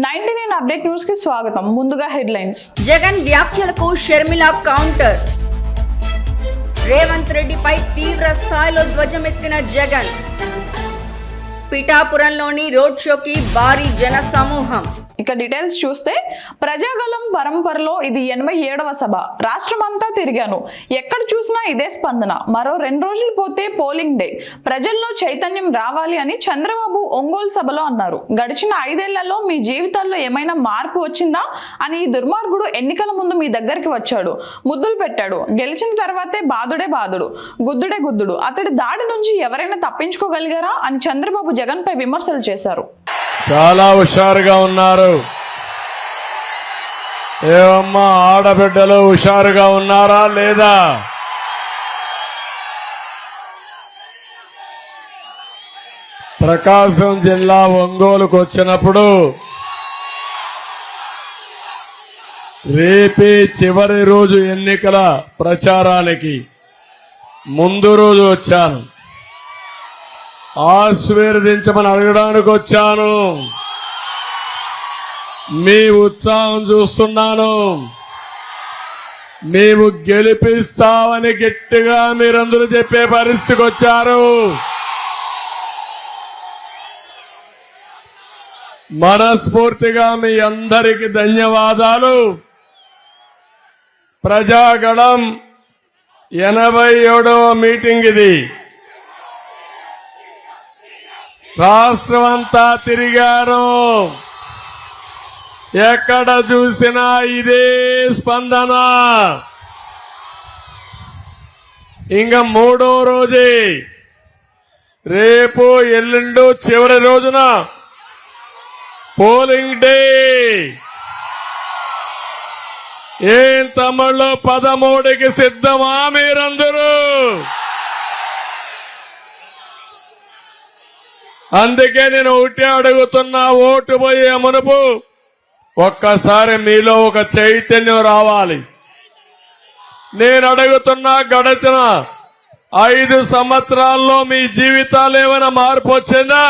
99 update news కి స్వాగతం. ముందుగా హెడ్లైన్స్. జగన్ వ్యాఖ్యలకు షర్మిల కౌంటర్. రేవంత్ రెడ్డిపై తీవ్ర స్థాయిలో ధ్వజమెత్తిన జగన్. పిఠాపురంలోని రోడ్ షోకి భారీ జన సమూహం. ఇక డీటెయిల్స్ చూస్తే ప్రజాగలం పరంపరలో ఇది 87వ సభ. రాష్ట్రమంతా తిరిగాను, ఎక్కడ చూసినా ఇదే స్పందన. మరో 2 రోజులు పోతే పోలింగ్ డే. ప్రజల్లో చైతన్యం రావాలి అని చంద్రబాబు ఒంగోలు సభలో అన్నారు. గడిచిన 5 ఏళ్లలో మీ జీవితాల్లో ఏమైనా మార్పు వచ్చిందా అని ఈ దుర్మార్గుడు ఎన్నికల ముందు మీ దగ్గరికి వచ్చాడు, ముద్దులు పెట్టాడు. గెలిచిన తర్వాతే బాధుడే బాధుడు, గుద్దుడే గుద్దుడు. అతడి దాడి నుంచి ఎవరైనా తప్పించుకోగలిగారా అని చంద్రబాబు జగన్ పై విమర్శలు చేశారు. చాలా హుషారుగా ఉన్నారు. ఏమమ్మా ఆడబిడ్డలు హుషారుగా ఉన్నారా లేదా? ప్రకాశం జిల్లా ఒంగోలుకు వచ్చినప్పుడు రేపే చివరి రోజు ఎన్నికల ప్రచారానికి ముందు రోజు వచ్చాను. ఆశీర్వదించమని అడగడానికి వచ్చాను. మీ ఉత్సాహం చూస్తున్నాను. మేము గెలిపిస్తామని గట్టిగా మీరందరూ చెప్పే పరిస్థితికి వచ్చారు. మనస్ఫూర్తిగా మీ అందరికీ ధన్యవాదాలు. ప్రజాగళం 87వ మీటింగ్ ఇది. రాష్ట్రమంతా తిరిగారు, ఎక్కడ చూసినా ఇదే స్పందన. ఇంకా 3వ రోజే, రేపు ఎల్లుండు చివరి రోజున పోలింగ్ డే. ఏం తమ్ముళ్ళు 13కి సిద్ధమా మీరందరూ? అందుకే నేను ఒకటే అడుగుతున్నా, ఓటు పోయే మునుపు ఒక్కసారి మీలో ఒక చైతన్యం రావాలి. నేను అడుగుతున్నా, గడిచిన 5 సంవత్సరాల్లో మీ జీవితాలు ఏమైనా మార్పు వచ్చిందా?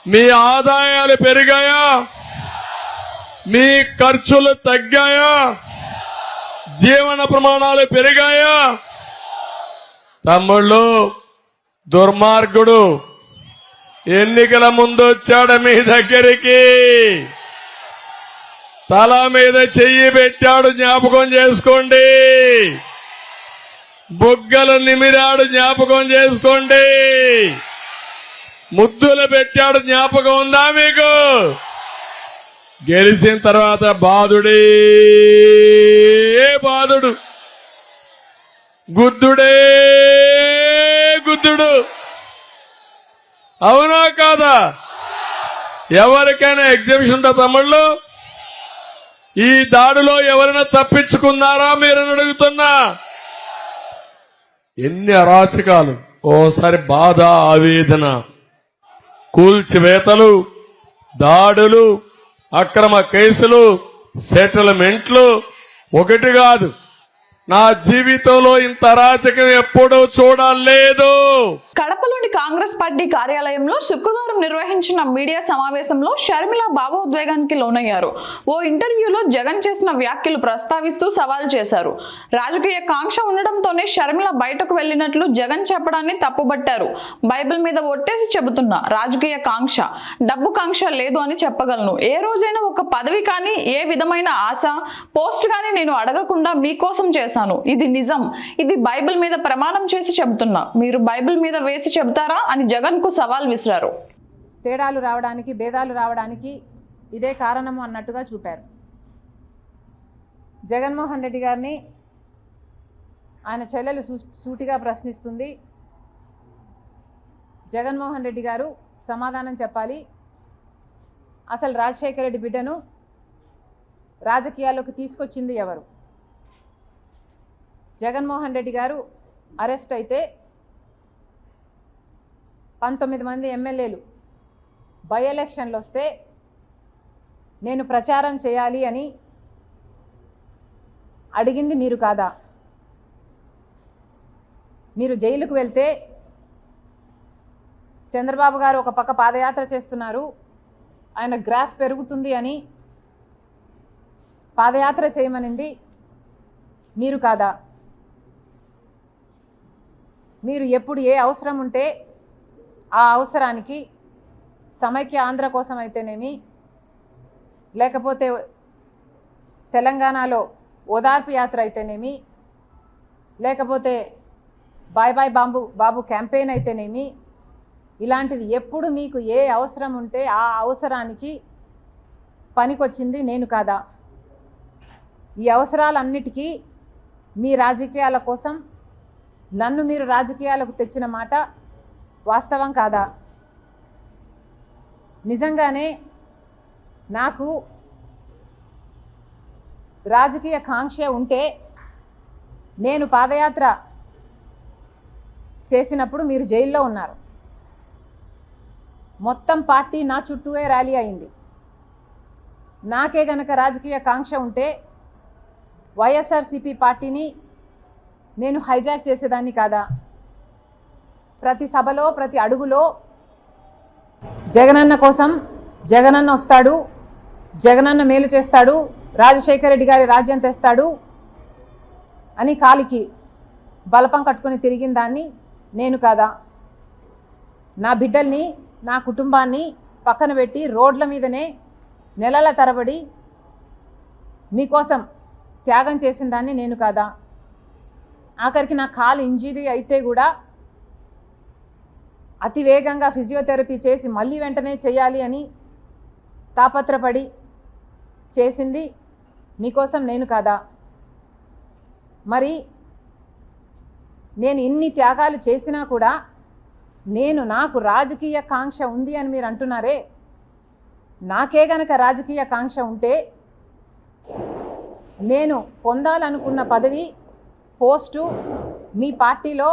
మీ ఆదాయాలు పెరిగాయా? మీ ఖర్చులు తగ్గాయా? జీవన ప్రమాణాలు పెరిగాయా? తమ్ముళ్ళు, దుర్మార్గుడు ఎన్నికల ముందు వచ్చాడు మీ దగ్గరికి, తల మీద చెయ్యి పెట్టాడు, జ్ఞాపకం చేసుకోండి. బుగ్గలు నిమిరాడు, జ్ఞాపకం చేసుకోండి. ముద్దులు పెట్టాడు, జ్ఞాపకం ఉందా మీకు? గెలిచిన తర్వాత బాధుడే బాధుడు, గుద్దుడే గుద్దుడు. అవునా కాదా? ఎవరికైనా ఎగ్జిబిషన్ ఉందా తమ్ముళ్ళు? ఈ దాడిలో ఎవరైనా తప్పించుకున్నారా మీరని అడుగుతున్నా. ఎన్ని అరాచకాలు! ఓసారి బాధ, ఆవేదన, కూల్చివేతలు, దాడులు, అక్రమ కేసులు, సెటిల్మెంట్లు. ఒకటి కాదు, నా జీవితంలో ఇంత అరాచకం ఎప్పుడూ చూడలేదు. కడపలోని కాంగ్రెస్ పార్టీ కార్యాలయంలో శుక్రవారం నిర్వహించిన మీడియా సమావేశంలో షర్మిల భావోద్వేగానికి లోనయ్యారు. ఓ ఇంటర్వ్యూలో జగన్ చేసిన వ్యాఖ్యలు ప్రస్తావిస్తూ సవాల్ చేశారు. రాజకీయ కాంక్ష ఉండడంతోనే షర్మిల బయటకు వెళ్లినట్లు జగన్ చెప్పడాన్ని తప్పుబట్టారు. బైబిల్ మీద ఒట్టేసి చెబుతున్నా, రాజకీయ కాంక్ష, డబ్బు కాంక్ష లేదు అని చెప్పగలను. ఏ రోజైనా ఒక పదవి కానీ, ఏ విధమైన ఆశ, పోస్ట్ కానీ నేను అడగకుండా మీకోసం చేశాను. ఇది నిజం. ఇది బైబిల్ మీద ప్రమాణం చేసి చెబుతున్నా. మీరు బైబిల్ మీద వేసి చెబుతారా అని జగన్ కు సవాల్ విసిరారు. తేడాలు రావడానికి, భేదాలు రావడానికి ఇదే కారణము అన్నట్టుగా చూపారు. జగన్మోహన్ రెడ్డి గారిని ఆయన చెల్లెలు సూటిగా ప్రశ్నిస్తుంది. జగన్మోహన్ రెడ్డి గారు సమాధానం చెప్పాలి. అసలు రాజశేఖర రెడ్డి బిడ్డను రాజకీయాల్లోకి తీసుకొచ్చింది ఎవరు? జగన్మోహన్ రెడ్డి గారు అరెస్ట్ అయితే 19 మంది ఎమ్మెల్యేలు బై ఎలక్షన్లు వస్తే నేను ప్రచారం చేయాలి అని అడిగింది మీరు కాదా? మీరు జైలుకు వెళ్తే చంద్రబాబు గారు ఒక పక్క పాదయాత్ర చేస్తున్నారు, ఆయన గ్రాఫ్ పెరుగుతుంది అని పాదయాత్ర చేయమనింది మీరు కాదా? మీరు ఎప్పుడు ఏ అవసరం ఉంటే ఆ అవసరానికి సమైక్య ఆంధ్ర కోసం అయితేనేమి, లేకపోతే తెలంగాణలో ఓదార్పు యాత్ర అయితేనేమి, లేకపోతే బాయ్ బాయ్ బాబు క్యాంపెయిన్ అయితేనేమి, ఇలాంటిది ఎప్పుడు మీకు ఏ అవసరం ఉంటే ఆ అవసరానికి పనికొచ్చింది నేను కాదా? ఈ అవసరాలన్నిటికీ మీ రాజకీయాల కోసం నన్ను మీరు రాజకీయాలకు తెచ్చిన మాట వాస్తవం కాదా? నిజంగానే నాకు రాజకీయ కాంక్ష ఉంటే నేను పాదయాత్ర చేసినప్పుడు మీరు జైల్లో ఉన్నారు. మొత్తం పార్టీ నా చుట్టూవే ర్యాలీ అయింది. నాకే గనక రాజకీయ కాంక్ష ఉంటే వైఎస్ఆర్సీపీ పార్టీని నేను హైజాక్ చేసేదాన్ని కాదా? ప్రతి సభలో ప్రతి అడుగులో జగనన్న కోసం జగనన్న వస్తాడు, జగనన్న మేలు చేస్తాడు, రాజశేఖర రెడ్డి గారి రాజ్యం తెస్తాడు అని కాలికి బలపం కట్టుకొని తిరిగిన దాన్ని నేను కాదా? నా బిడ్డల్ని నా కుటుంబాన్ని పక్కన పెట్టి రోడ్ల మీదనే నెలల తరబడి మీకోసం త్యాగం చేసిన దాన్ని నేను కాదా? ఆఖరికి నా కాలు ఇంజరీ అయితే కూడా అతి వేగంగా ఫిజియోథెరపీ చేసి మళ్ళీ వెంటనే చేయాలి అని తాపత్రపడి చేసింది మీకోసం నేను కాదా? మరి నేను ఇన్ని త్యాగాలు చేసినా కూడా నాకు రాజకీయ కాంక్ష ఉంది అని మీరు అంటున్నారే, నాకే గనక రాజకీయ కాంక్ష ఉంటే నేను పొందాలనుకున్న పదవి పోస్టు మీ పార్టీలో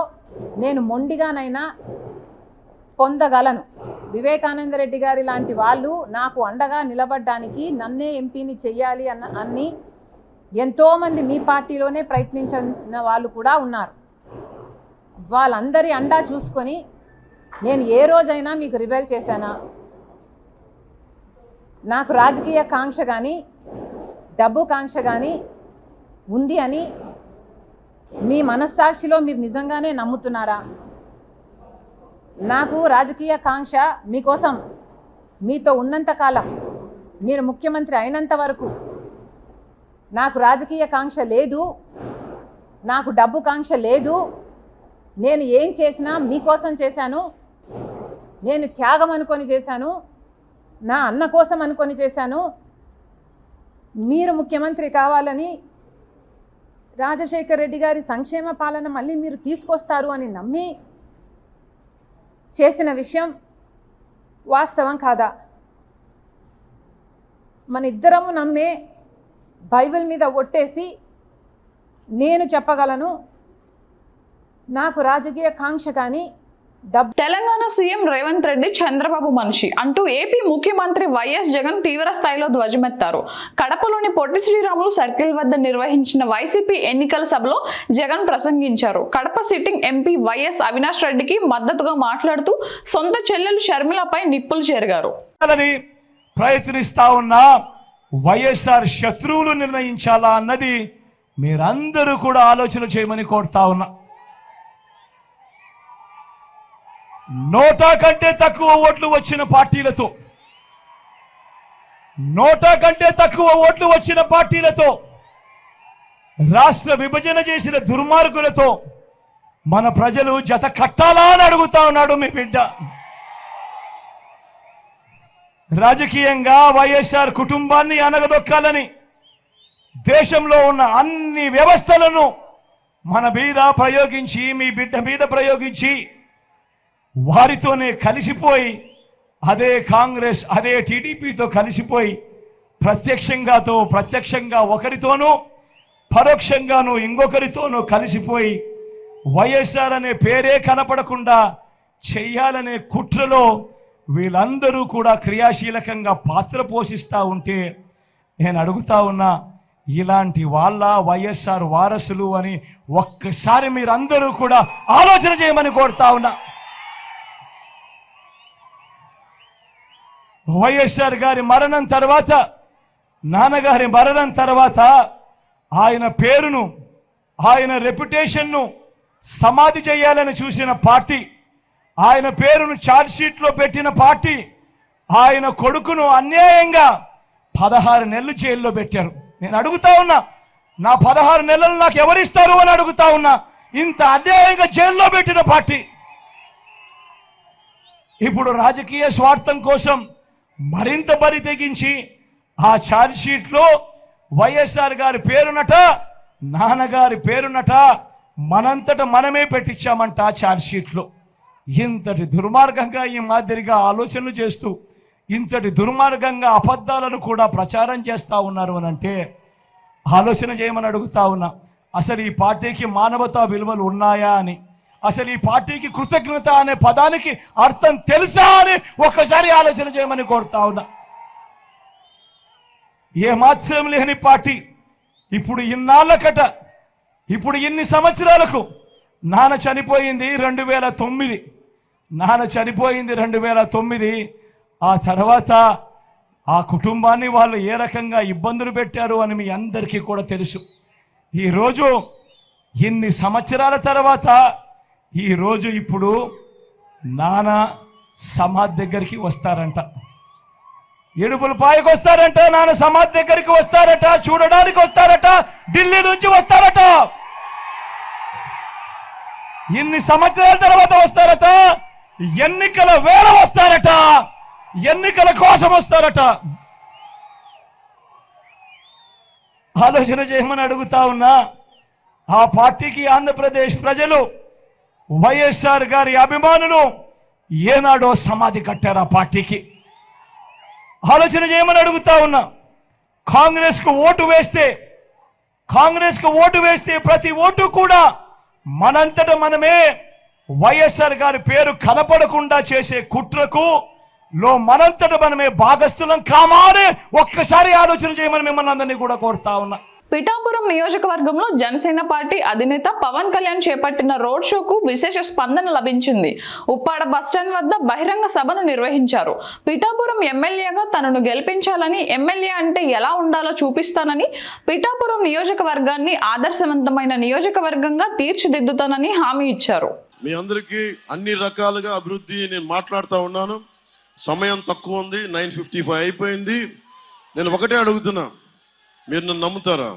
నేను మొండిగానైనా పొందగలను. వివేకానంద రెడ్డి గారి లాంటి వాళ్ళు నాకు అండగా నిలబడడానికి నన్నే ఎంపీని చెయ్యాలి అన్ని ఎంతోమంది మీ పార్టీలోనే ప్రయత్నించిన వాళ్ళు కూడా ఉన్నారు. వాళ్ళందరి అండా చూసుకొని నేను ఏ రోజైనా మీకు రిబెల్ చేశానా? నాకు రాజకీయ కాంక్ష కానీ డబ్బు కాంక్ష కానీ ఉంది అని మీ మనస్సాక్షిలో మీరు నిజంగానే నమ్ముతున్నారా? నాకు రాజకీయ కాంక్ష మీకోసం మీతో ఉన్నంత కాలం, మీరు ముఖ్యమంత్రి అయినంత వరకు నాకు రాజకీయ కాంక్ష లేదు, నాకు డబ్బు కాంక్ష లేదు. నేను ఏం చేసినా మీకోసం చేశాను, నేను త్యాగం అనుకొని చేశాను, నా అన్న కోసం అనుకొని చేశాను. మీరు ముఖ్యమంత్రి కావాలని, రాజశేఖర్ రెడ్డి గారి సంక్షేమ పాలన మళ్ళీ మీరు తీసుకొస్తారు అని నమ్మి చేసిన విషయం వాస్తవం కాదా? మన ఇద్దరము నమ్మే బైబిల్ మీద ఒట్టేసి నేను చెప్పగలను, నాకు రాజకీయ కాంక్ష కానీ తెలంగాణ సీఎం రేవంత్ రెడ్డి చంద్రబాబు మనిషి అంటూ ఏపీ ముఖ్యమంత్రి వైఎస్ జగన్ తీవ్ర స్థాయిలో ధ్వజమెత్తారు. కడపలోని పొట్టి శ్రీరాములు సర్కిల్ వద్ద నిర్వహించిన వైసీపీ ఎన్నికల సభలో జగన్ ప్రసంగించారు. Kadapa sitting MP YS Avinash రెడ్డికి మద్దతుగా మాట్లాడుతూ సొంత చెల్లెలు షర్మిలపై నిప్పులు చెరిగారు. ప్రయత్నిస్తా ఉన్న వైఎస్ఆర్ శత్రువులు నిర్ణయించాలా అన్నది మీరందరూ కూడా ఆలోచన చేయమని కోరుతా ఉన్నా. నోటా కంటే తక్కువ ఓట్లు వచ్చిన పార్టీలతో రాష్ట్ర విభజన చేసిన దుర్మార్గులతో మన ప్రజలు జత కట్టాలా అని అడుగుతా ఉన్నాడు మీ బిడ్డ. రాజకీయంగా వైఎస్ఆర్ కుటుంబాన్ని అనగదొక్కాలని దేశంలో ఉన్న అన్ని వ్యవస్థలను మన మీద ప్రయోగించి, మీ బిడ్డ మీద ప్రయోగించి వారితోనే కలిసిపోయి, అదే కాంగ్రెస్ అదే టీడీపీతో కలిసిపోయి ప్రత్యక్షంగా ఒకరితోనూ పరోక్షంగానూ ఇంకొకరితోనూ కలిసిపోయి వైఎస్ఆర్ అనే పేరే కనపడకుండా చెయ్యాలనే కుట్రలో వీళ్ళందరూ కూడా క్రియాశీలకంగా పాత్ర పోషిస్తూ ఉంటే నేను అడుగుతా ఉన్నా, ఇలాంటి వాళ్ళ వైఎస్ఆర్ వారసులు అని ఒక్కసారి మీరందరూ కూడా ఆలోచన చేయమని కోరుతా ఉన్నా. వైఎస్ఆర్ గారి మరణం తర్వాత, నాన్నగారి మరణం తర్వాత ఆయన పేరును, ఆయన రెప్యుటేషన్ను సమాధి చేయాలని చూసిన పార్టీ, ఆయన పేరును ఛార్జ్షీట్లో పెట్టిన పార్టీ, ఆయన కొడుకును అన్యాయంగా 16 నెలలు జైల్లో పెట్టారు. నేను అడుగుతా ఉన్నా, నా 16 నెలలు నాకు ఎవరిస్తారు అని అడుగుతా ఉన్నా. ఇంత అన్యాయంగా జైల్లో పెట్టిన పార్టీ ఇప్పుడు రాజకీయ స్వార్థం కోసం మరింత బరి తెగించి ఆ ఛార్జ్షీట్లో వైఎస్ఆర్ గారి పేరునట, నాన్నగారి పేరునట మనంతట మనమే పెట్టించామంట ఛార్జ్షీట్లో. ఇంతటి దుర్మార్గంగా ఈ మాదిరిగా ఆలోచనలు చేస్తూ ఇంతటి దుర్మార్గంగా అబద్ధాలను కూడా ప్రచారం చేస్తూ ఉన్నారు అని అంటే ఆలోచన చేయమని అడుగుతా ఉన్నా. అసలు ఈ పార్టీకి మానవతా విలువలు ఉన్నాయా అని, అసలు ఈ పార్టీకి కృతజ్ఞత అనే పదానికి అర్థం తెలుసా అని ఒక్కసారి ఆలోచన చేయమని కోరుతా ఉన్నా. ఏమాత్రం లేని పార్టీ ఇప్పుడు ఇన్నాళ్ళకట, ఇప్పుడు ఇన్ని సంవత్సరాలకు, నాన్న చనిపోయింది 2009, నాన్న చనిపోయింది 2009. ఆ తర్వాత ఆ కుటుంబాన్ని వాళ్ళు ఏ రకంగా ఇబ్బందులు పెట్టారు అని మీ అందరికీ కూడా తెలుసు. ఈరోజు ఇన్ని సంవత్సరాల తర్వాత ఈరోజు ఇప్పుడు నాన్న సమాధి దగ్గరికి వస్తారంట, ఏడుపుల పాయకు వస్తారంట, నాన్న సమాధి దగ్గరికి వస్తారట, చూడడానికి వస్తారట, ఢిల్లీ నుంచి వస్తారట. ఇన్ని సంవత్సరాల తర్వాత వస్తారట, ఎన్నికల వేళ వస్తారట, ఎన్నికల కోసం వస్తారట. ఆలోచన చేయమని అడుగుతా ఉన్నా. ఆ పార్టీకి ఆంధ్రప్రదేశ్ ప్రజలు, వైఎస్ఆర్ గారి అభిమానులు ఏనాడో సమాధి కట్టారు ఆ పార్టీకి. ఆలోచన చేయమని అడుగుతా ఉన్నా. కాంగ్రెస్కు ఓటు వేస్తే ప్రతి ఓటు కూడా మనంతట మనమే వైఎస్ఆర్ గారి పేరు కనపడకుండా చేసే కుట్రకు మనంతట మనమే భాగస్థులం కామానే ఒక్కసారి ఆలోచన చేయమని మిమ్మల్ని అందరినీ కూడా కోరుతా ఉన్నా. పిఠాపురం నియోజకవర్గంలో జనసేన పార్టీ అధినేత పవన్ కళ్యాణ్ చేపట్టిన రోడ్ షోకు విశేష స్పందన లభించింది. ఉప్పాడ బస్టాండ్ వద్ద బహిరంగ సభను నిర్వహించారు. పిఠాపురం ఎమ్మెల్యేగా తనను గెలిపించాలని, ఎమ్మెల్యే అంటే ఎలా ఉండాలో చూపిస్తానని, పిఠాపురం నియోజకవర్గాన్ని ఆదర్శవంతమైన నియోజకవర్గంగా తీర్చిదిద్దుతానని హామీ ఇచ్చారు. మీ అందరికీ అన్ని రకాలుగా అభివృద్ధి నేను మాట్లాడుతూ ఉన్నాను. సమయం తక్కువ ఉంది, 9:55 అయిపోయింది. నేను ఒకటే అడుగుతున్నా, మీరు నన్ను నమ్ముతారా?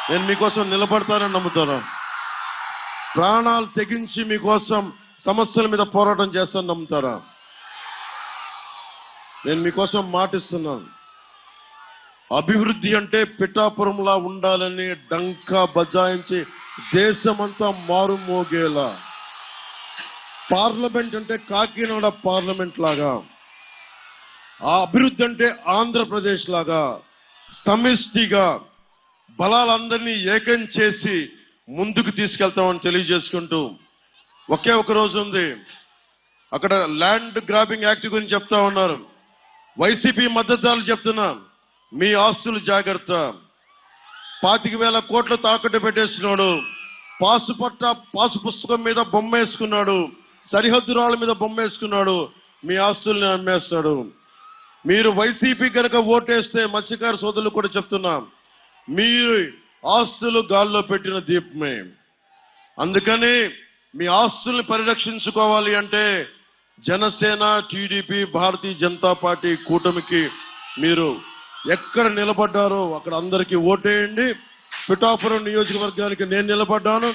నేను మీకోసం నిలబడతానని నమ్ముతారా? ప్రాణాలు తెగించి మీకోసం సమస్యల మీద పోరాటం చేస్తానని నమ్ముతారా? నేను మీకోసం మాటిస్తున్నాను. అభివృద్ధి అంటే పిఠాపురంలా ఉండాలని డంకా బజాయించి దేశమంతా మారుమోగేలా, పార్లమెంట్ అంటే కాకినాడ పార్లమెంట్ లాగా, ఆ అభివృద్ధి అంటే ఆంధ్రప్రదేశ్ లాగా సమిష్టిగా బలాలందరినీ ఏకం చేసి ముందుకు తీసుకెళ్తామని తెలియజేసుకుంటూ, ఒకే ఒక రోజు ఉంది. అక్కడ ల్యాండ్ గ్రాబింగ్ యాక్ట్ గురించి చెప్తా ఉన్నారు. వైసీపీ మద్దతుదారులు చెప్తున్నా, మీ ఆస్తులు జాగ్రత్త. 25,000 కోట్లు తాకట్టు పెట్టేస్తున్నాడు. పాసు పుస్తకం మీద బొమ్మ వేసుకున్నాడు, సరిహద్దు రాళ్ళ మీద బొమ్మ వేసుకున్నాడు, మీ ఆస్తుల్ని అమ్మేస్తాడు. మీరు వైసీపీ కనుక ఓటేస్తే, మత్స్యకార సోదరులు కూడా చెప్తున్నా, మీరు ఆస్తులు గాల్లో పెట్టిన దీపమే. అందుకని మీ ఆస్తుల్ని పరిరక్షించుకోవాలి అంటే జనసేన, టీడీపీ, భారతీయ జనతా పార్టీ కూటమికి మీరు ఎక్కడ నిలబడ్డారో అక్కడ అందరికీ ఓటేయండి. పిఠాపురం నియోజకవర్గానికి నేను నిలబడ్డాను.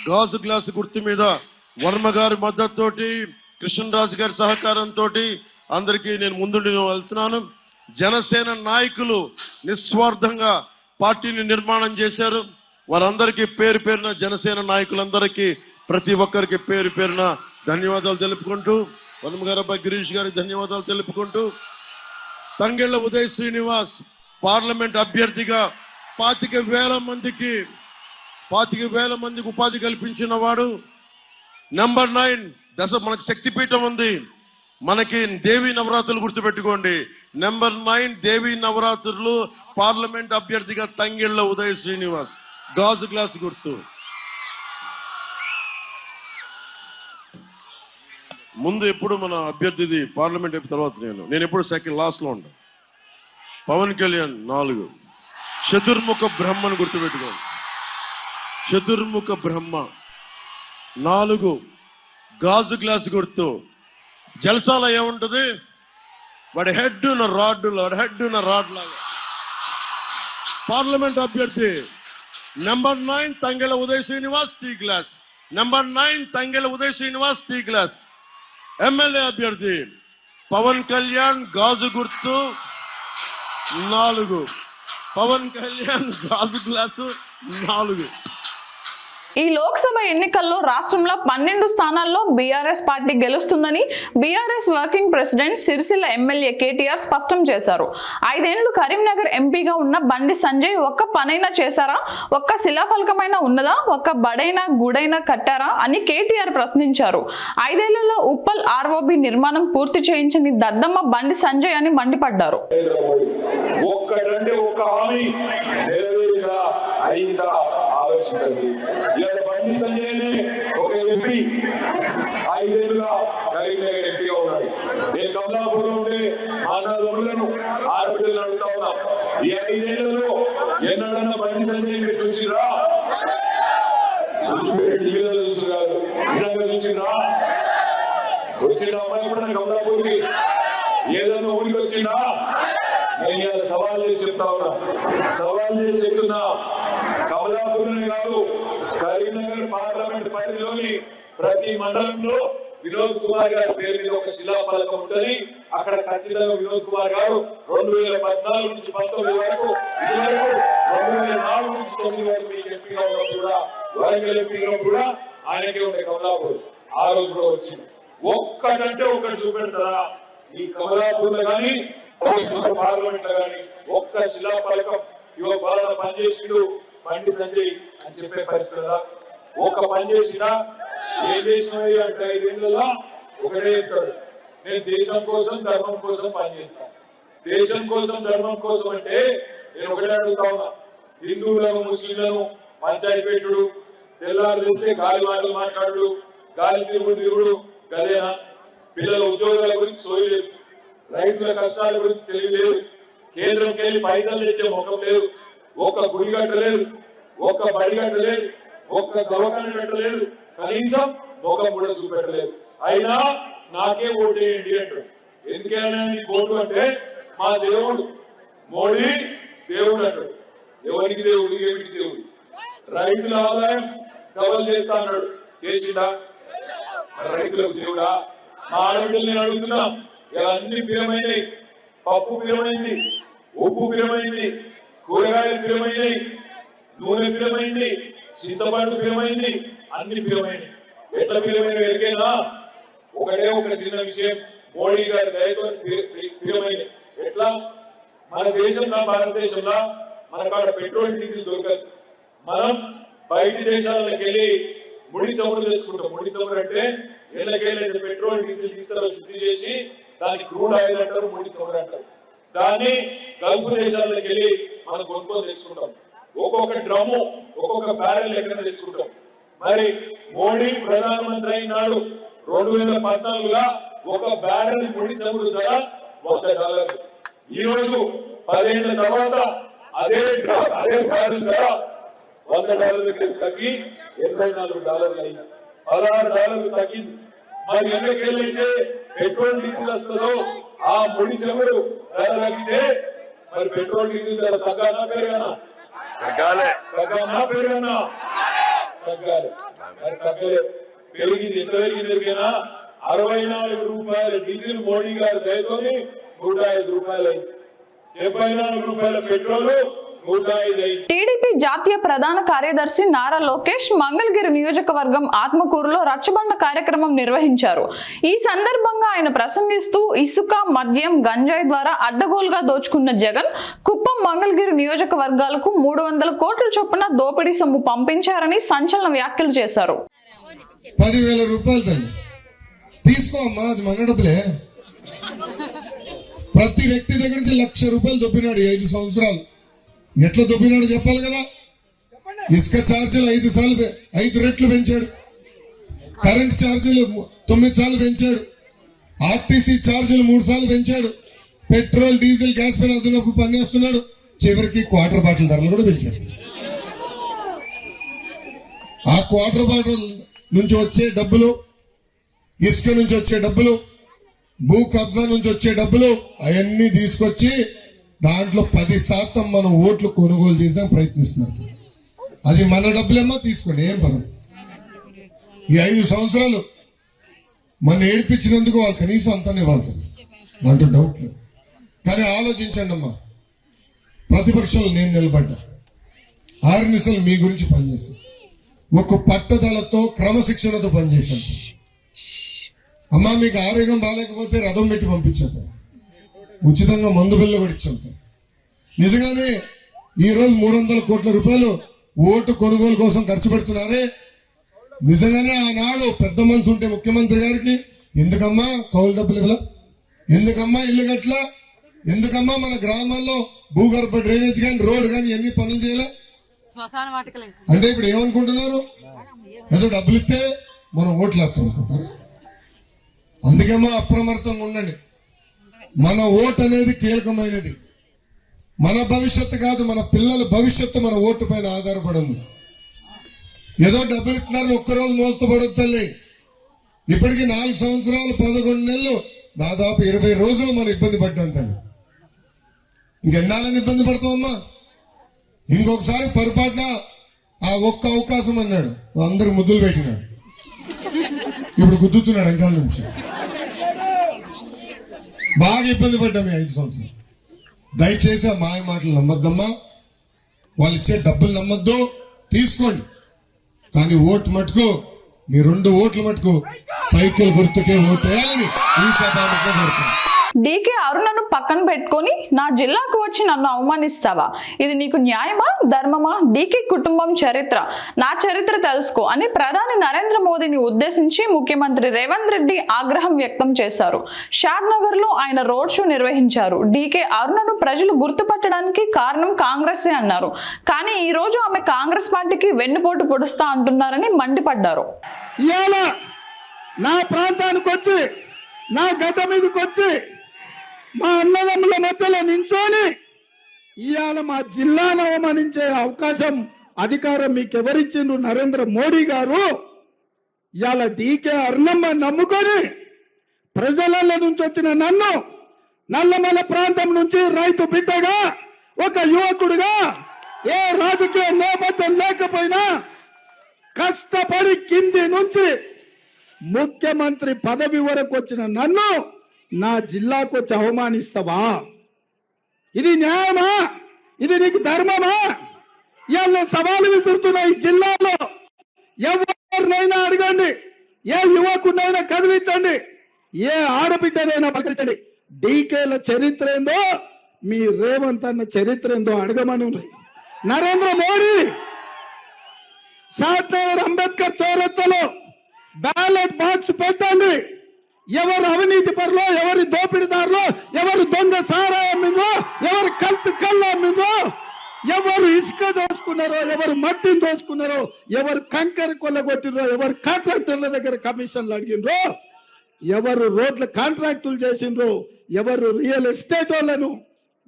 గాజు గ్లాసు గుర్తు మీద వర్మ గారి మద్దతుతోటి, కృష్ణరాజు గారి సహకారంతో అందరికీ నేను ముందుండి వెళ్తున్నాను. జనసేన నాయకులు నిస్వార్థంగా పార్టీని నిర్మాణం చేశారు. వారందరికీ పేరు పేరున, జనసేన నాయకులందరికీ ప్రతి ఒక్కరికి పేరు పేరున ధన్యవాదాలు తెలుపుకుంటూ, వర్మ గారు, అబ్బాయి గిరీష్ గారికి ధన్యవాదాలు తెలుపుకుంటూ, తంగెళ్ల ఉదయ్ శ్రీనివాస్ పార్లమెంట్ అభ్యర్థిగా 25,000 మందికి ఉపాధి కల్పించిన వాడు. నెంబర్ 9 మనకు శక్తిపీఠం ఉంది, మనకి దేవీ నవరాత్రులు గుర్తుపెట్టుకోండి. నెంబర్ 9 దేవీ నవరాత్రులు పార్లమెంట్ అభ్యర్థిగా తంగెళ్ల ఉదయ్ శ్రీనివాస్, గాజు గ్లాస్ గుర్తు. ముందు ఎప్పుడు మన అభ్యర్థిది పార్లమెంట్ అయిపోయిన తర్వాత నేను ఎప్పుడు సెకండ్ లాస్ట్ లో ఉంటాను. పవన్ కళ్యాణ్ 4, చతుర్ముఖ బ్రహ్మను గుర్తుపెట్టుకోండి. చతుర్ముఖ బ్రహ్మ 4, గాజు గ్లాస్ గుర్తు. జల్సాలో ఏముంటది? వాడి హెడ్ ఉన్న రాడ్ లాగా. పార్లమెంట్ అభ్యర్థి number 9 Thangella Uday Srinivas tea glass. Number 9 Thangella Uday Srinivas tea glass. MLA అభ్యర్థి పవన్ కళ్యాణ్ గాజు గుర్తు 4. పవన్ కళ్యాణ్ గాజు గ్లాసు 4. ఈ లోక్సభ ఎన్నికల్లో రాష్ట్రంలో 12 స్థానాల్లో బీఆర్ఎస్ పార్టీ గెలుస్తుందని BRS working president Sircilla MLA KTR స్పష్టం చేశారు. 5 ఏళ్లు కరీంనగర్ ఎంపీగా ఉన్న బండి సంజయ్ ఒక్క పనైనా చేశారా? ఒక్క శిలాఫలకమైనా ఉన్నదా? ఒక్క బడైనా గుడైనా కట్టారా అని కేటీఆర్ ప్రశ్నించారు. 5 ఏళ్లలో ఉప్పల్ ఆర్ఓబి నిర్మాణం పూర్తి చేయించని దద్దమ్మ బండి సంజయ్ అని మండిపడ్డారు. ఆలోచించండి. ఇవాళ బండి సంజయ్నే ఒక ఎంపీ 5 ఏళ్ళుగా కరీంనగర్ ఎంపీగా ఉన్నాడు. నేను కమలాపూర్లో ఉండే అన్నదమ్ములను ఆడపిల్లలను అడుగుతా ఉన్నా, ఈ 5 ఏళ్లలో ఎన్నడన్నా బండి సంజయ్ మీరు చూసిరా? టీవీలో చూసి కాదు, నిజంగా చూసిరా? వచ్చిన అమ్మాయి కూడా కమలాపూర్కి ఏదన్నా ఊరికి వచ్చిందా? నేను ఇవాళ సవాల్ చేసి చెప్తున్నా, కమలాపూర్నే కాదు కరీంనగర్ పార్లమెంట్ పరిధిలోని ప్రతి మండలంలో వినోద్ కుమార్ గారి పేరు మీద ఒక శిలాఫలకం ఉంటుంది. అక్కడ ఖచ్చితంగా వినోద్ కుమార్ గారు 2014 నుంచి 19 వరకు, ఇదివరకు 2004 నుంచి 9 వరకు ఎంపీగా ఉన్నప్పుడు కూడా, వరంగల్ ఎంపీగా కూడా ఆయనకే ఉండే కమలాపూర్. ఆ రోజు కూడా వచ్చింది. ఒక్కటంటే ఒకటి చూపెడతారా? ఈ కమలాపూర్ లో కానీ పార్లమెంట్ లో కానీ ఒక్క శిలాఫలకం ఇవ్వ బాగా పనిచేసిండు బండి సంజయ్ అని చెప్పే పరిస్థితి. ఒక్క పని చేసినా ఏం చేసినవి అంటే 5 ఏళ్లలో ఒకటే చెప్తాడు, నేను దేశం కోసం ధర్మం కోసం పనిచేస్తాను. దేశం కోసం ధర్మం కోసం అంటే నేను ఒకటే అడుగుతా ఉన్నా, హిందువులను ముస్లింలను పంచాయతీ పెట్టుడు, తెల్లారు వేస్తే గాలి మాటలు మాట్లాడు, గాలి తిరుగుడు గదేనా? పిల్లల ఉద్యోగాల గురించి సోయి లేదు, రైతుల కష్టాల గురించి తెలియలేదు, కేంద్రంకి వెళ్ళి పైసలు తెచ్చే ముఖం లేదు, ఒక్క గుడి కట్టలేదు, ఒక్క బడి కట్టలేదు, ఒక్క దవాఖాన కట్టలేదు, కనీసం ముఖం కూడా చూపెట్టలేదు. అయినా నాకే ఓటేయండి అంటాడు. ఎందుకైనా నీకు ఓటు అంటే మా దేవుడు మోడీ దేవుడు అంటాడు. ఎవరికి దేవుడు? ఏమిటి దేవుడు? రైతుల ఆదాయం డబల్ చేస్తా అన్నాడు, చేసిందా? రైతులకు దేవుడా? మా ఆడపిల్లలు నేను అడుగుతున్నా, అన్ని పిరమైనవి. పప్పు పిరమైంది, ఉప్పు పిరమైంది, కూరగాయలు పిరమైనవి, నూనె పిరమైంది, చింతపండు పిరమైంది, అన్ని పిరమైనవి. ఎట్లా పిరమైనవి ఎరికైనా? ఒకటే ఒక చిన్న విషయం, మోడీ గారి దయతో పిరమైనవి. ఎట్లా? మన దేశంలో, భారతదేశంలో మనకాడ పెట్రోల్ డీజిల్ దొరకదు. మనం బయట దేశాలకు వెళ్ళి ముడి చమురు తెచ్చుకుంటాం. ముడి చమురు అంటే ఎళ్ళకెళ్ళి పెట్రోల్ డీజిల్ తీసుకురా శుద్ధి చేసి దానికి క్రూడ్ ఆయిల్ అంటారు, ముడి చమురు అంటారు. దాన్ని గల్ఫ్ దేశాలకు వెళ్ళి మనం కొనుక్కొని తెచ్చుకుంటాం. ఒక్కొక్క డ్రమ్ము ఒక్కొక్క బ్యారెల్ ఎక్కడ తెచ్చుకుంటాం. మరి మోడీ ప్రధానమంత్రి అయినాడు 2014లో ఒక బ్యారెల్ ముడి చమురు ధర $100. ఈ రోజు 10 ఏళ్ల తర్వాత అదే బ్యారెల్ ధర $100 తగ్గి $84 అయింది. $16 తగ్గింది. మరి ఎక్కడికెళ్ళైతే పెట్రోల్ డీజిల్ వస్తుందో ఆ ముడి చమురు ధర తగ్గితే మరి పెట్రోల్ డీజిల్ ధర తగ్గానా పెరగానా? తగ్గానా పెరగానా? తగ్గాలి. మరి తగ్గలే, పెరిగింది. ఎంత పెరిగింది ఎరిగేనా? ₹64 డీజిల్ మోడీ గారు దయతోని ₹105 అయింది. ₹74 పెట్రోల్ టీడీపీ జాతీయ ప్రధాన కార్యదర్శి నారా లోకేష్ మంగళగిరి నియోజకవర్గం ఆత్మకూరులో రచ్చబండ కార్యక్రమం నిర్వహించారు. ఈ సందర్భంగా ఆయన ప్రసంగిస్తూ ఇసుక, మద్యం, గంజాయి ద్వారా అడ్డగోలుగా దోచుకున్న జగన్ కుప్పం, మంగళగిరి నియోజకవర్గాలకు 300 కోట్ల చొప్పున దోపిడీ సొమ్ము పంపించారని సంచలన వ్యాఖ్యలు చేశారు. 10,000 రూపాయలు తండ్రి తీసుకో అమ్మా, అది మన డబ్బులే. ప్రతి వ్యక్తి దగ్గర నుంచి ₹1,00,000 దొబ్బినాడు 5 సంవత్సరాలు. ఎట్లా దొబ్బినాడు చెప్పాలి కదా. ఇసుక ఛార్జీలు 5 రెట్లు పెంచాడు. కరెంట్ ఛార్జీలు 9 సార్లు పెంచాడు, ఆర్టీసీ ఛార్జీలు 3 సార్లు పెంచాడు, పెట్రోల్ డీజిల్ గ్యాస్ పైన అదనపు పన్నేస్తున్నాడు, చివరికి క్వార్టర్ బాటిల్ ధరలు కూడా పెంచాడు. ఆ క్వార్టర్ బాటిల్ నుంచి వచ్చే డబ్బులు, ఇసుక నుంచి వచ్చే డబ్బులు, భూ కబ్జా నుంచి వచ్చే డబ్బులు అవన్నీ తీసుకొచ్చి దాంట్లో 10% మనం ఓట్లు కొనుగోలు చేసాం ప్రయత్నిస్తున్నారు. అది మన డబ్బులేమో తీసుకోండి, ఏం పర్వాలేదు. ఈ 5 సంవత్సరాలు మన ఏడిపించినందుకు వాళ్ళు కనీసం అంతానే వాళ్ళు, దాంట్లో డౌట్ లేదు. కానీ ఆలోచించండి అమ్మా, ప్రతిపక్షంలో నేను నిలబడ్డా, 6 నిమిషాలు మీ గురించి పనిచేస్తాను, ఒక పట్టుదలతో క్రమశిక్షణతో పనిచేశాను. అమ్మా మీకు ఆరోగ్యం బాగాలేకపోతే రథం పెట్టి పంపించేద్దాం, ఉచితంగా మందు బిల్లు కూడా ఇచ్చాం. నిజంగానే ఈరోజు 300 కోట్ల రూపాయలు ఓటు కొనుగోలు కోసం ఖర్చు పెడుతున్నారే, నిజంగానే ఆనాడు పెద్ద మనసు ఉంటే ముఖ్యమంత్రి గారికి ఎందుకమ్మా కౌలు డబ్బులు ఇవ్వలా, ఎందుకమ్మా ఇల్లు కట్టలా, ఎందుకమ్మా మన గ్రామాల్లో భూగర్భ డ్రైనేజ్ కానీ రోడ్ కానీ ఎన్ని పనులు చేయాలా అంటే ఇప్పుడు ఏమనుకుంటున్నారు, ఏదో డబ్బులు ఇస్తే మనం ఓట్లు వేస్తాం అనుకుంటారు. అందుకేమో అప్రమత్తంగా ఉండండి. మన ఓటు అనేది కీలకమైనది, మన భవిష్యత్తు కాదు, మన పిల్లల భవిష్యత్తు మన ఓటు పైన ఆధారపడి ఉంది. ఏదో డబ్బులు ఇస్తున్నారని ఒక్కరోజు మోసపడదు తల్లి. ఇప్పటికీ 4 సంవత్సరాలు 11 నెలలు దాదాపు 20 రోజులు మనం ఇబ్బంది పడ్డాం తల్లి. ఇంకెన్నాళ్ళని ఇబ్బంది పడతామమ్మా. ఇంకొకసారి పొరపాటున ఆ ఒక్క అవకాశం అన్నాడు, అందరు ముద్దులు పెట్టినాడు, ఇప్పుడు గుద్దుతున్నాడు వెనకాల నుంచి. బాగా ఇబ్బంది పడ్డాము 5 సంవత్సరాలు. దయచేసి ఆ మాయ మాటలు నమ్మద్దమ్మా, వాళ్ళు ఇచ్చే డబ్బులు నమ్మద్దు, తీసుకోండి. కానీ ఓటు మటుకు మీ 2 ఓట్లు మటుకు సైకిల్ గుర్తుకే ఓటు వేయాలని ఈ సభాముఖంగా కోరుతున్నాను. డీకే అరుణను పక్కన పెట్టుకొని నా జిల్లాకు వచ్చి నన్ను అవమానిస్తావా? ఇది నీకు న్యాయమా, ధర్మమా? డీకే కుటుంబం చరిత్ర, నా చరిత్ర తెలుసుకో అని ప్రధాని నరేంద్ర మోదీని ఉద్దేశించి ముఖ్యమంత్రి రేవంత్ రెడ్డి ఆగ్రహం వ్యక్తం చేశారు. షాద్ నగర్ లో ఆయన రోడ్ షో నిర్వహించారు. డీకే అరుణను ప్రజలు గుర్తుపట్టడానికి కారణం కాంగ్రెసే అన్నారు. కానీ ఈ రోజు ఆమె కాంగ్రెస్ పార్టీకి వెన్నుపోటు పొడుస్తా అంటున్నారని మండిపడ్డారు. నా ప్రాంతానికి వచ్చి, నా గడ్డ మీదకి వచ్చి, మా అన్నదమ్ముల మధ్యలో నించోని ఇవాళ మా జిల్లాను అవమానించే అవకాశం, అధికారం మీకు ఎవరిచ్చిండ్రు? నరేంద్ర మోడీ గారు. ఇవాళ డీకే అరుణమ్మ నమ్ముకొని ప్రజల నుంచి వచ్చిన నన్ను, నల్లమల ప్రాంతం నుంచి రైతు బిడ్డగా, ఒక యువకుడుగా, ఏ రాజకీయ నేపథ్యం లేకపోయినా కష్టపడి కింది నుంచి ముఖ్యమంత్రి పదవి వరకు వచ్చిన నన్ను నా జిల్లాకు వచ్చి అవమానిస్తావా? ఇది న్యాయమా? ఇది నీకు ధర్మమా? ఇవాళ సవాలు విసురుతున్న ఈ జిల్లాలో ఎవరినైనా అడగండి, ఏ యువకునైనా కదిలించండి, ఏ ఆడబిడ్డనైనా పలకరించండి. డీకేల చరిత్ర ఏందో, మీ రేవంత్ అన్న చరిత్ర ఏందో అడగమను. నరేంద్ర మోడీ షాద్ నగర్ అంబేద్కర్ చౌరస్తాలో బ్యాలెట్ బాక్స్ పెట్టండి. ఎవరు అవినీతి పరులో, ఎవరి దోపిడీదారులో, ఎవరు దొంగ సారాయి అమ్మిందో, ఎవరు కళ్ళు అమ్మిందో, ఎవరు ఇసుక దోసుకున్నారో, ఎవరు మట్టిని దోసుకున్నారో, ఎవరు కంకర కొల్లగొట్టినరో, ఎవరు కాంట్రాక్టర్ల దగ్గర కమిషన్లు అడిగినరో, ఎవరు రోడ్ల కాంట్రాక్టులు చేసిండ్రో, ఎవరు రియల్ ఎస్టేట్ వాళ్ళను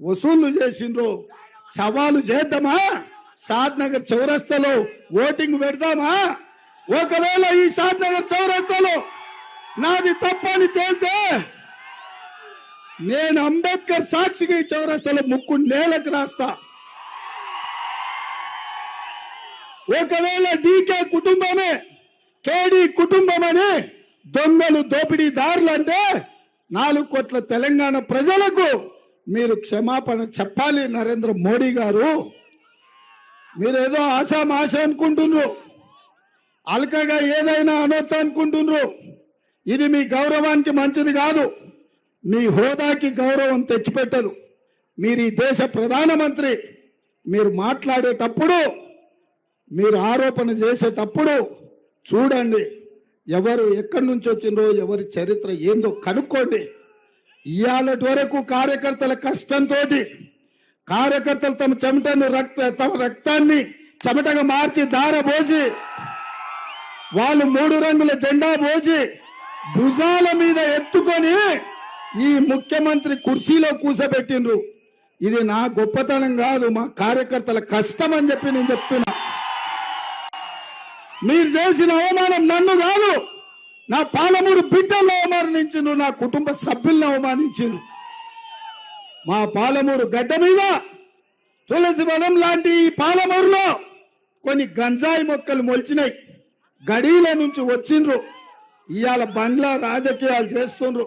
వసూళ్లు చేసిండ్రో సవాలు చేద్దామా? షాద్ నగర్ చౌరస్తాలో ఓటింగ్ పెడదామా? ఒకవేళ ఈ షాద్ నగర్ చౌరస్తాలో నాది తప్పని తేలితే నేను అంబేద్కర్ సాక్షిగా ఈ చౌరస్తాలో ముక్కు నేలకు రాస్తా. ఒకవేళ డీకే కుటుంబమే, కేడీ కుటుంబం అని దొంగలు దోపిడీదారులు అంటే 4 కోట్ల తెలంగాణ ప్రజలకు మీరు క్షమాపణ చెప్పాలి. నరేంద్ర మోడీ గారు, మీరేదో ఆశ అనుకుంటున్నారు, అల్కగా ఏదైనా అనొచ్చు అనుకుంటున్నారు. ఇది మీ గౌరవానికి మంచిది కాదు, మీ హోదాకి గౌరవం తెచ్చిపెట్టదు. మీరు ఈ దేశ ప్రధానమంత్రి, మీరు మాట్లాడేటప్పుడు, మీరు ఆరోపణ చేసేటప్పుడు చూడండి ఎవరు ఎక్కడి నుంచి వచ్చిండ్రో, ఎవరి చరిత్ర ఏందో కనుక్కోండి. ఇవాళటి వరకు కార్యకర్తల కష్టంతో, కార్యకర్తలు తమ రక్తాన్ని చెమటగా మార్చి దారబోసి వాళ్ళు 3 రంగుల జెండా పోసి భుజాల మీద ఎత్తుకొని ఈ ముఖ్యమంత్రి కుర్చీలో కూసబెట్టిండ్రు. ఇది నా గొప్పతనం కాదు, మా కార్యకర్తల కష్టం అని చెప్పి నేను చెప్తున్నా. మీరు చేసిన అవమానం నన్ను కాదు, నా పాలమూరు బిడ్డలను అవమానించిండ్రు, నా కుటుంబ సభ్యులను అవమానించిండ్రు. మా పాలమూరు గడ్డ మీద తులసి వనం లాంటి ఈ పాలమూరులో కొన్ని గంజాయి మొక్కలు మొలిచినాయి. గడీల నుంచి వచ్చిండ్రు, ఇవాళ బండ్ల రాజకీయాలు చేస్తుండ్రు.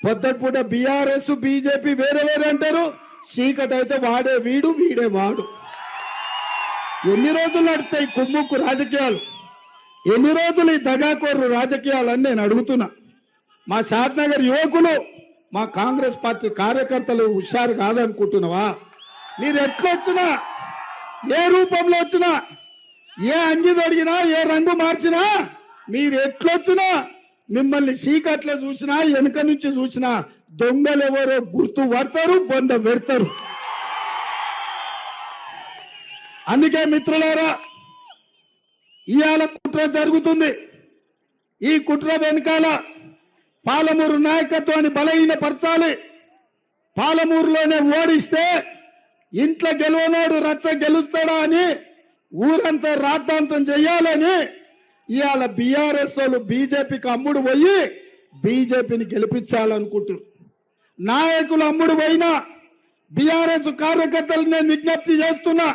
పొద్దుపూట బీఆర్ఎస్ బీజేపీ వేరే వేరే అంటారు, చీకటి అయితే వాడే వీడు వీడే వాడు. ఎన్ని రోజులు నడుస్తాయి కుమ్ముక్కు రాజకీయాలు? ఎన్ని రోజులు ఈ దగాకోరు రాజకీయాలు అని నేను అడుగుతున్నా. మా షాద్నగర్ యువకులు, మా కాంగ్రెస్ పార్టీ కార్యకర్తలు హుషారు కాదనుకుంటున్నావా? మీరు ఎట్లొచ్చినా, ఏ రూపంలో వచ్చినా, ఏ అంగి తొడిగినా, ఏ రంగు మార్చినా, మీరు ఎట్లొచ్చినా, మిమ్మల్ని చీకట్లో చూసినా వెనుక నుంచి చూసినా దొంగలు ఎవరో గుర్తు పడతారు, బొంద పెడతారు. అందుకే మిత్రులారా, ఇవాళ కుట్ర జరుగుతుంది. ఈ కుట్ర వెనకాల పాలమూరు నాయకత్వాన్ని బలహీనపరచాలి. పాలమూరులోనే ఓడిస్తే ఇంట్లో గెలవనోడు రచ్చ గెలుస్తాడా అని ఊరంతా రాద్ధాంతం చెయ్యాలని ఇవాళ బీఆర్ఎస్ వాళ్ళు బీజేపీకి అమ్ముడు పోయి బీజేపీని గెలిపించాలనుకుంటున్నారు. నాయకులు అమ్ముడు పోయినా బీఆర్ఎస్ కార్యకర్తలు నేను విజ్ఞప్తి చేస్తున్నా,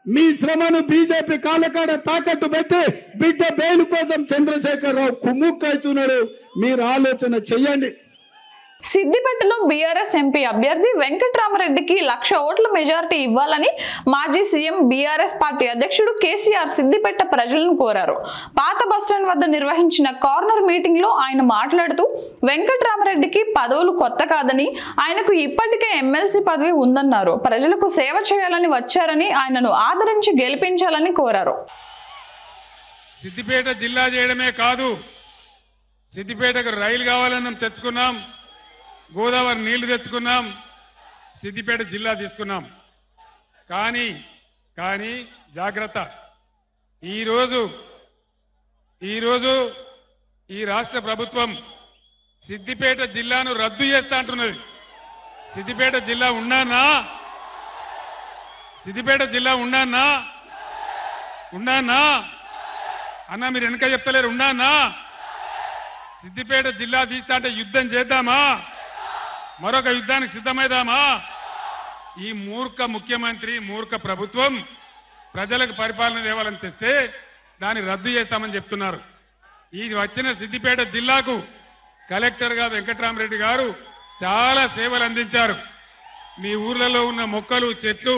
మీ శ్రమను బీజేపీ కాలకాడ తాకట్టు పెట్టి బిడ్డ బెయిల్ కోసం చంద్రశేఖరరావు కుమ్ముక్కైతున్నాడు. మీరు ఆలోచన చెయ్యండి. సిద్దిపేటలో బీఆర్ఎస్ ఎంపీ అభ్యర్థి వెంకట్రామరెడ్డికి 1,00,000 ఓట్ల మెజారిటీ ఇవ్వాలని మాజీ సీఎం బీఆర్ఎస్ పార్టీ అధ్యక్షుడు కేసీఆర్ సిద్దిపేట ప్రజలను కోరారు. పాత బస్టాండ్ వద్ద నిర్వహించిన కార్నర్ మీటింగ్ లో ఆయన మాట్లాడుతూ వెంకట్రామరెడ్డికి పదవులు కొత్త కాదని, ఆయనకు ఇప్పటికే ఎమ్మెల్సీ పదవి ఉందన్నారు. ప్రజలకు సేవ చేయాలని వచ్చారని, ఆయనను ఆదరించి గెలిపించాలని కోరారు. సిద్దిపేట జిల్లా చేయడమే కాదు, సిద్దిపేటకు రైలు కావాలని తెచ్చుకున్నాం, గోదావరి నీళ్లు తెచ్చుకున్నాం, సిద్దిపేట జిల్లా తీసుకున్నాం. కానీ జాగ్రత్త, ఈరోజు ఈ రాష్ట్ర ప్రభుత్వం సిద్దిపేట జిల్లాను రద్దు చేస్తా అంటున్నది. సిద్దిపేట జిల్లా ఉన్నానా? సిద్దిపేట జిల్లా ఉన్నానా అన్నా? మీరు వెనక చెప్తలేరు. ఉన్నానా? సిద్దిపేట జిల్లా తీస్తా అంటే యుద్ధం చేద్దామా? మరొక యుద్ధానికి సిద్ధమైదామా? ఈ మూర్ఖ ముఖ్యమంత్రి, మూర్ఖ ప్రభుత్వం ప్రజలకు పరిపాలన తేవాలని తెస్తే దాన్ని రద్దు చేస్తామని చెప్తున్నారు. ఈ వచ్చిన సిద్దిపేట జిల్లాకు కలెక్టర్గా వెంకట్రామరెడ్డి గారు చాలా సేవలు అందించారు. మీ ఊర్లలో ఉన్న మొక్కలు, చెట్లు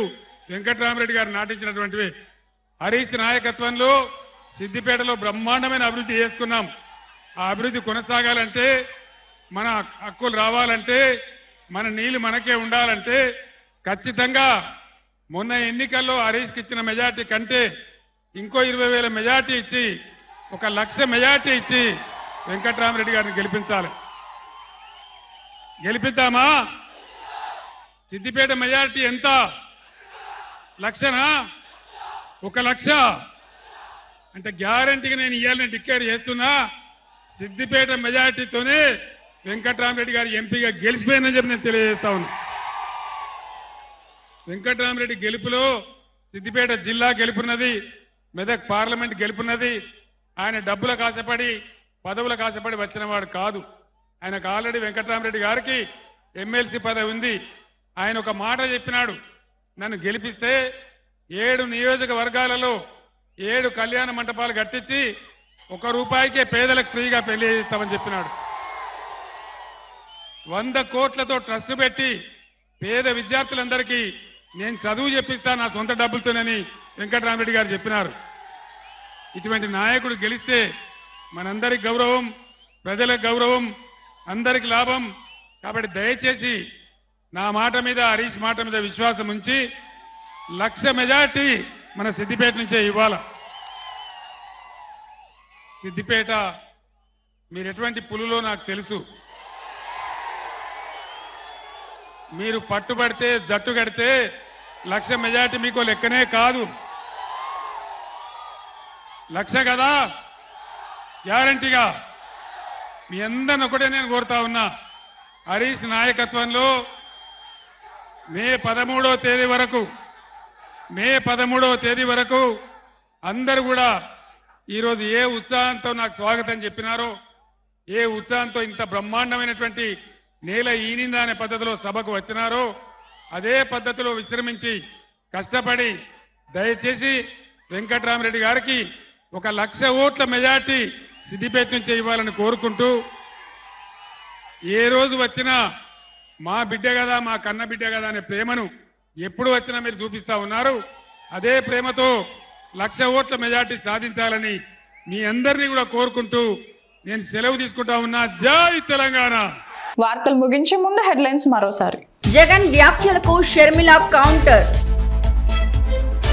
వెంకట్రామరెడ్డి గారు నాటించినటువంటివి. హరీష్ నాయకత్వంలో సిద్దిపేటలో బ్రహ్మాండమైన అభివృద్ధి చేసుకున్నాం. ఆ అభివృద్ధి కొనసాగాలంటే, మన హక్కులు రావాలంటే, మన నీళ్లు మనకే ఉండాలంటే ఖచ్చితంగా మొన్న ఎన్నికల్లో హరీష్కి ఇచ్చిన మెజార్టీ కంటే ఇంకో 20,000 మెజార్టీ ఇచ్చి, 1,00,000 మెజార్టీ ఇచ్చి వెంకట్రామరెడ్డి గారిని గెలిపించాలి. గెలిపిద్దామా? సిద్దిపేట మెజార్టీ ఎంత? 1,00,000నా? 1,00,000 అంటే గ్యారంటీగా నేను ఇవ్వాలని డిక్లేర్ చేస్తున్నా. సిద్దిపేట మెజార్టీతోనే వెంకట్రామరెడ్డి గారు ఎంపీగా గెలిచిపోయిందని చెప్పి నేను తెలియజేస్తా ఉన్నా. వెంకట్రామరెడ్డి గెలుపులో సిద్దిపేట జిల్లా గెలుపున్నది, మెదక్ పార్లమెంట్ గెలుపున్నది. ఆయన డబ్బులకు ఆశపడి, పదవులకు ఆశపడి వచ్చిన వాడు కాదు. ఆయనకు ఆల్రెడీ వెంకట్రామరెడ్డి గారికి ఎమ్మెల్సీ పదవి ఉంది. ఆయన ఒక మాట చెప్పినాడు, నన్ను గెలిపిస్తే 7 నియోజకవర్గాలలో 7 కళ్యాణ మంటపాలు కట్టించి ₹1 పేదలకు ఫ్రీగా పెళ్లి చేస్తామని చెప్పినాడు. 100 కోట్లతో ట్రస్ట్ పెట్టి పేద విద్యార్థులందరికీ నేను చదువు చెప్పిస్తా నా సొంత డబ్బులతోనని వెంకట్రామరెడ్డి గారు చెప్పినారు. ఇటువంటి నాయకుడు గెలిస్తే మనందరికి గౌరవం, ప్రజలకు గౌరవం, అందరికి లాభం. కాబట్టి దయచేసి నా మాట మీద, హరీష్ మాట మీద విశ్వాసం ఉంచి 1,00,000 మెజార్టీ మన సిద్దిపేట నుంచే ఇవ్వాలి. సిద్దిపేట మీరు ఎటువంటి పులులో నాకు తెలుసు. మీరు పట్టుబడితే, జట్టు కడితే 1,00,000 మెజార్టీ మీకు లెక్కనే కాదు. 1,00,000 కదా? గ్యారంటీగా మీ అందరిని ఒకటే నేను కోరుతా ఉన్నా, హరీష్ నాయకత్వంలో మే 13వ తేదీ వరకు అందరూ కూడా ఈరోజు ఏ ఉత్సాహంతో నాకు స్వాగతం చెప్పినారో, ఏ ఉత్సాహంతో ఇంత బ్రహ్మాండమైనటువంటి నేల ఈనిందా అనే పద్ధతిలో సభకు వచ్చినారో అదే పద్ధతిలో విశ్రమించి కష్టపడి దయచేసి వెంకట్రామరెడ్డి గారికి 1,00,000 ఓట్ల మెజార్టీ సిద్దిపేట నుంచి ఇవ్వాలని కోరుకుంటూ, ఏ రోజు వచ్చినా మా బిడ్డ కదా, మా కన్న బిడ్డ కదా అనే ప్రేమను ఎప్పుడు వచ్చినా మీరు చూపిస్తా ఉన్నారు. అదే ప్రేమతో 1,00,000 ఓట్ల మెజార్టీ సాధించాలని మీ అందరినీ కూడా కోరుకుంటూ నేను సెలవు తీసుకుంటా ఉన్నా. జై తెలంగాణ. వార్తలు ముగించే ముందు హెడ్లైన్స్ మరోసారి. జగన్ వ్యాఖ్యలకు షర్మిల కౌంటర్.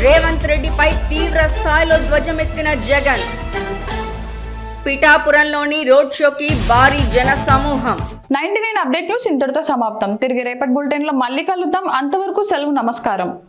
రేవంత్ రెడ్డిపై తీవ్ర స్థాయిలో ధ్వజమెత్తిన జగన్. పిఠాపురంలోని రోడ్ షోకి భారీ జన సమూహం. 99 అప్డేట్ న్యూస్ ఇంతటితో సమాప్తం. తిరిగి రేపటి బులెటిన్లో మళ్ళీ కలుద్దాం. అంతవరకు సెలవు. నమస్కారం.